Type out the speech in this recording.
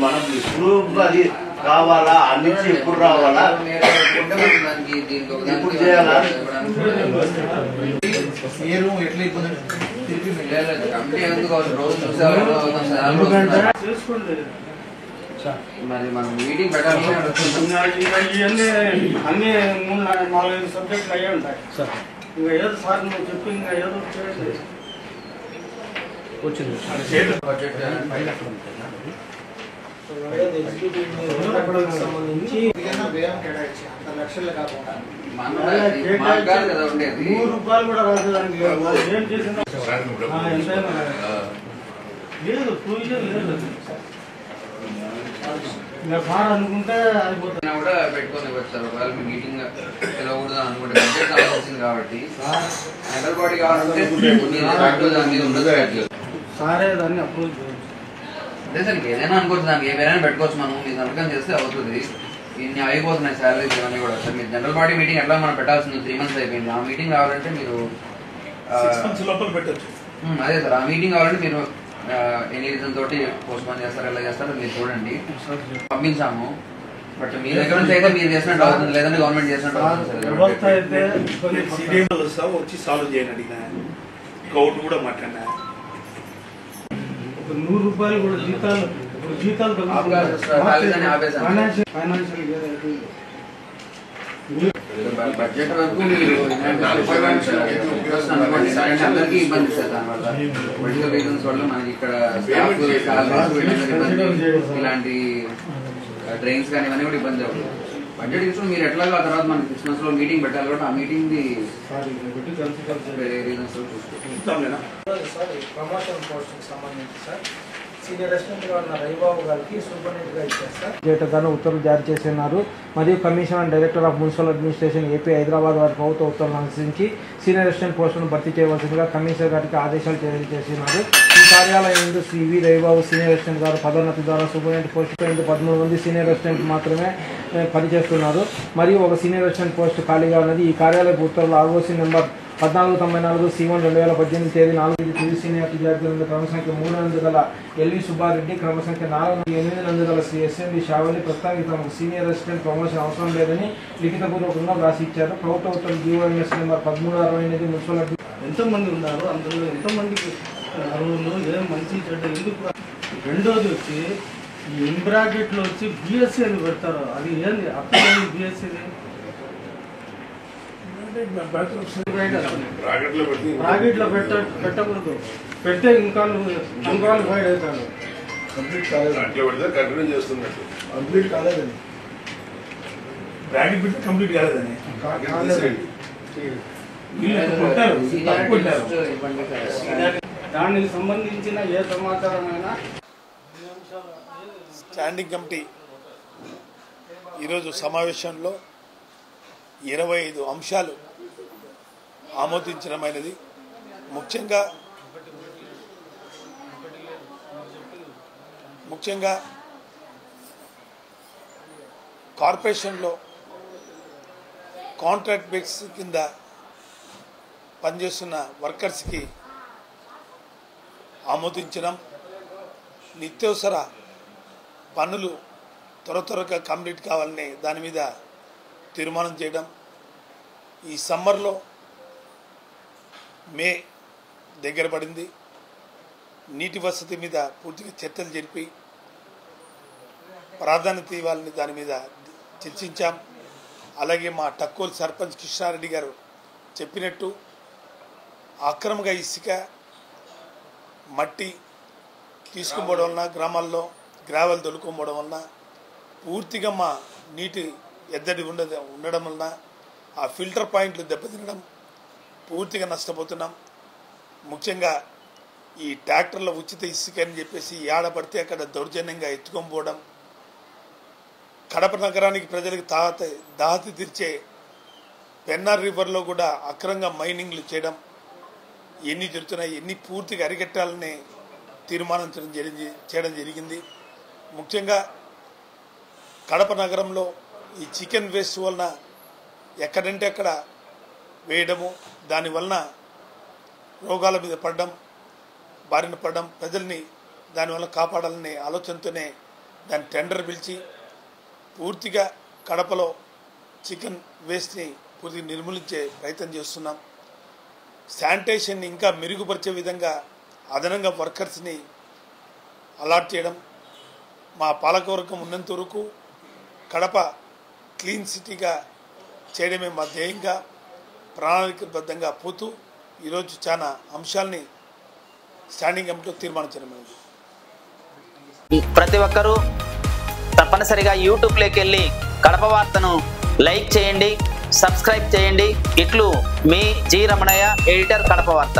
మనం ఇప్పుడు అది కావాలా అన్ని ఎప్పుడు రావాలా ఇప్పుడు చేయాలా మరి మనం మీటింగ్ పెట్టాలి. అన్ని 3-4-5 సబ్జెక్టులు అయ్యే ఉంటాయి సార్. ఇంకా ఏదో సార్ నువ్వు చెప్పి ఇంకా ఏదో చేయండి. సంబంధించి వ్యయం కేటాయించి అంత లక్షలు కాకుండా ₹100 కూడా రాసేదానికి ఏం చేసినా ఎంతైనా లేదు, ప్రొవిజన్ లేదు. అనుకుంటే కూడా పెట్టుకొని వచ్చారు. ఒకవేళ మీ మీటింగ్ తెలవకూడదు అనుకుంటే బడ్జెట్ కావాల్సింది కాబట్టి సెంట్రల్ బాడీ కావాలంటే సారే దాన్ని అప్రూవ్ అదే సార్ ఏదైనా అనుకోవచ్చు, దానికి ఏదైనా పెట్టుకోవచ్చు. మనం మీ సంతకం చేస్తే అవుతుంది. ఇన్ని అయిపోతున్నాయి శాలరీస్ ఇవన్నీ కూడా. సార్ మీరు జనరల్ బాడీ మీటింగ్ ఎట్లా మనం పెట్టాల్సింది 3 months అయిపోయింది. ఆ మీటింగ్ కావాలంటే మీరు అదే సార్, ఆ మీటింగ్ కావాలంటే మీరు ఎన్ని రీజన్ తోటి పోస్ట్ పోన్ చేస్తారు, ఎలా చేస్తారో మీరు చూడండి. పంపించాము. బట్ మీ దగ్గర నుంచి అయితే మీరు చేసినట్టు అవుతుంది, లేదంటే గవర్నమెంట్ చేసినట్టు వచ్చి సాల్వ్ చేయని అడిగినా గౌడ్ కూడా మాట్లాడినా ₹100 కూడా జీతాలు బడ్జెట్ వరకు మీరు అందరికీ ఇబ్బంది సార్. దానివల్ల పొలిటికల్ రీజన్స్ వల్ల మనకి ఇక్కడ ఇలాంటి డ్రైన్స్ కానీ ఇవన్నీ కూడా ఇబ్బంది అవుతుంది. బడ్జెట్ ఇష్యూ మీరు ఎట్లాగో ఆ తర్వాత మనకి 6 months లో మీటింగ్ పెట్టాలి కాబట్టి ఆ మీటింగ్ ది రీజన్స్ చూసుకుంటాం. ప్రమోషన్ పోస్ట్ సంబంధించి సార్ సీనియర్ అసిస్టెంట్ గా ఉన్న రవిబాబు గారికి సూపరింటెండెంట్ గా ఇచ్చారు సార్. ఉత్తర్వులు జారీ చేస్తున్నారు. మరియు commission and director of municipal administration AP Hyderabad వారి ప్రభుత్వ ఉత్తర్వులను అనుసరించి సీనియర్ అసిస్టెంట్ పోస్టులను భర్తీ చేయవలసిందిగా కమిషనర్ గారికి ఆదేశాలు జారీ చేస్తున్నారు. ఈ కార్యాలయం నుండి శ్రీ వి రవిబాబు సీనియర్ అసిస్టెంట్ గారు పదోన్నతి ద్వారా సూపరింటెండెంట్ పోస్టు 13 మంది సీనియర్ అసిస్టెంట్ మాత్రమే పనిచేస్తున్నారు. మరియు ఒక సీనియర్ అసిస్టెంట్ పోస్టు ఖాళీగా ఉన్నది. ఈ కార్యాలయ ఉత్తర్వులు ఆర్ఓసీ నెంబర్ 1494 C1 2018 తేదీ 4 తుది సీనియర్ విద్యార్థుల క్రమ సంఖ్య 3 గల ఎల్వి సుబ్బారెడ్డి, క్రమ సంఖ్య 4 గల శ్రీ ఎస్ఎండి షావలి ప్రస్తావిత తమకు సీనియర్ అసిస్టెంట్ ప్రమోషన్ అవసరం లేదని లిఖితపూర్వకంగా రాసి ఇచ్చారు. ప్రభుత్వ ఉత్తర్వులు జీవోఎంఎస్ నెంబర్ 1368 మున్సిపల్ ఎంతమంది ఉన్నారు, అందులో ఎంతమందికి అరువులు ఏం మంచి చెడ్డ ఎందుకు. రెండోది వచ్చి ఇన్ బ్రాకెట్లో వచ్చి బిఎస్సీ అని పెడతారు. అది ఏంది అప్పుడు బిఎస్సీ బ్రాకెట్ లో పెట్టకూడదు. పెడితే ఇంకా అన్క్వాలిఫైడ్ అవుతాడు. కంప్లీట్ కాలేదని బ్రాకెట్ పెడితే కంప్లీట్ కాలేదని దానికి సంబంధించిన ఏ సమాచారమైనా స్టాండింగ్ కమిటీ ఈరోజు సమావేశంలో 25 అంశాలు ఆమోదించడమైనది. ముఖ్యంగా కార్పొరేషన్లో కాంట్రాక్ట్ బేస్ కింద పనిచేస్తున్న వర్కర్స్కి ఆమోదించడం, నిత్యావసర పనులు త్వరగా కంప్లీట్ కావాలని దాని మీద తీర్మానం చేయడం, ఈ సమ్మర్లో మే దగ్గర పడింది, నీటి వసతి మీద పూర్తిగా చర్చలు జరిపి ప్రాధాన్యత ఇవ్వాలని దాని మీద చర్చించాం. అలాగే మా టక్కోల్ సర్పంచ్ కృష్ణారెడ్డి గారు చెప్పినట్టు అక్రమంగా ఇసుక మట్టి తీసుకుపోవడం వలన గ్రామాల్లో గ్రావెల్ దొలుకోవడం వలన పూర్తిగా మా నీటి ఎద్దడి ఉండడం వలన ఆ ఫిల్టర్ పాయింట్లు దెబ్బతినడం, పూర్తిగా నష్టపోతున్నాం. ముఖ్యంగా ఈ ట్రాక్టర్ల ఉచిత ఇసుక అని చెప్పేసి ఏడపడితే అక్కడ దౌర్జన్యంగా ఎత్తుకొని పోవడం, కడప నగరానికి ప్రజలకు దాహతి తీర్చే పెన్నార్ రివర్లో కూడా అక్రమంగా మైనింగ్లు చేయడం, ఎన్ని జరుగుతున్నాయి, ఎన్ని పూర్తిగా అరికట్టాలని చేయడం జరిగింది. ముఖ్యంగా కడప నగరంలో ఈ చికెన్ వేస్ట్ వలన ఎక్కడంటే అక్కడ వేయడము, దానివలన రోగాల మీద పడడం, బారిన పడడం, ప్రజల్ని దానివల్ల కాపాడాలనే ఆలోచనతోనే దాన్ని టెండర్ పిలిచి పూర్తిగా కడపలో చికెన్ వేస్ట్ని పూర్తిగా నిర్మూలించే ప్రయత్నం చేస్తున్నాం. శానిటేషన్ని ఇంకా మెరుగుపరిచే విధంగా అదనంగా వర్కర్స్ని అలాట్ చేయడం, మా పాలకవర్గం ఉన్నంత వరకు కడప క్లీన్ సిటీగా చేయడమే మా ధ్యేయంగా ప్రణాళికబద్ధంగా పోతూ ఈరోజు చాలా అంశాలని స్టాండింగ్ కమిటీలో తీర్మానించడమైంది. ప్రతి ఒక్కరూ తప్పనిసరిగా యూట్యూబ్లోకి వెళ్ళి కడప వార్తను లైక్ చేయండి, సబ్స్క్రైబ్ చేయండి. ఇట్లు మీ జి రమణయ్య, ఎడిటర్, కడప వార్త.